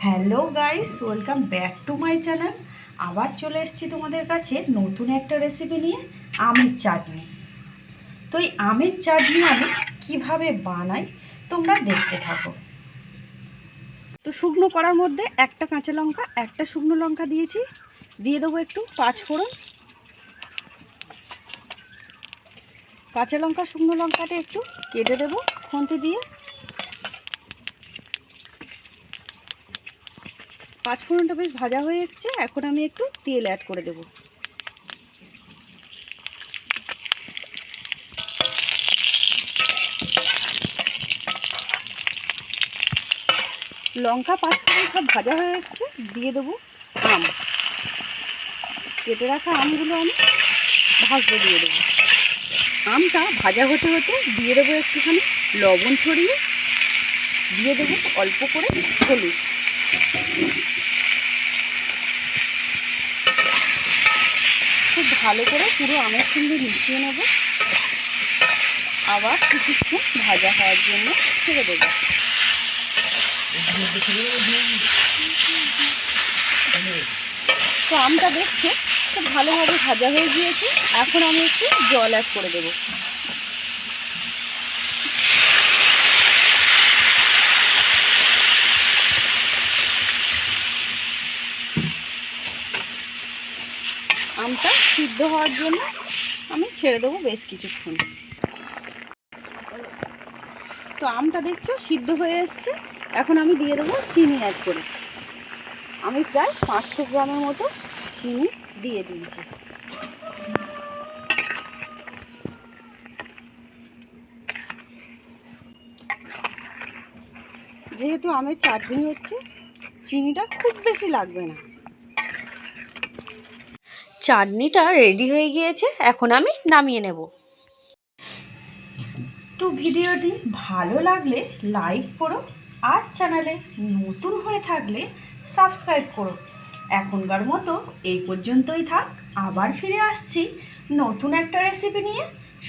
Hello guys, welcome back to my channel. আবার চলে এসেছি তোমাদের কাছে নতুন একটা রেসিপি নিয়ে, আমের চাটনি। তো এই আমের চাটনি আমি কিভাবে বানাই তোমরা দেখতে থাকো। তো শুকনো কড়ার মধ্যে একটা কাঁচা লঙ্কা, একটা শুকনো লঙ্কা দিয়েছি, দিয়ে দেবো একটু পাঁচফোড়ন। কাঁচা লঙ্কা শুকনো লঙ্কাটা একটু কেটে দেবো খুন্তি দিয়ে। পাঁচফোড়নটা বেশ ভাজা হয়ে এসছে, এখন আমি একটু তেল অ্যাড করে দেবো। লঙ্কা পাঁচফোড়ন সব ভাজা হয়ে এসছে, দিয়ে দেবো আম। কেটে রাখা আমগুলো আমি ভাজতে দিয়ে দেবো। আমটা ভাজা হতে হতে দিয়ে দেবো একটুখানি লবণ ছড়িয়ে, দিয়ে দেবো অল্প করে হলুদ। খুব ভালো করে পুরো আমের সঙ্গে মিশিয়ে নেব, আবার কিছুক্ষণ ভাজা হওয়ার জন্য ছেড়ে দেবো। তো আমটা দেখছে খুব ভালোভাবে ভাজা হয়ে গিয়েছে, এখন আমি একটু জল অ্যাড করে দেবো। আমটা সিদ্ধ হওয়ার জন্য আমি ছেড়ে দেবো বেশ কিছুক্ষণ। তো আমটা দেখছো সিদ্ধ হয়ে এসছে, এখন আমি দিয়ে দেবো চিনি অ্যাড করে। আমি প্রায় 500 গ্রামের মতো চিনি দিয়ে দিয়েছি। যেহেতু আমের চাটনি হচ্ছে, চিনিটা খুব বেশি লাগবে না। চাটনিটা রেডি হয়ে গিয়েছে, এখন আমি নামিয়ে নেব। তো ভিডিওটি ভালো লাগলে লাইক করো, আর চ্যানেলে নতুন হয়ে থাকলে সাবস্ক্রাইব করো। এখনকার মতো এই পর্যন্তই থাক, আবার ফিরে আসছি নতুন একটা রেসিপি নিয়ে।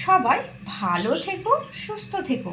সবাই ভালো থেকো, সুস্থ থেকো।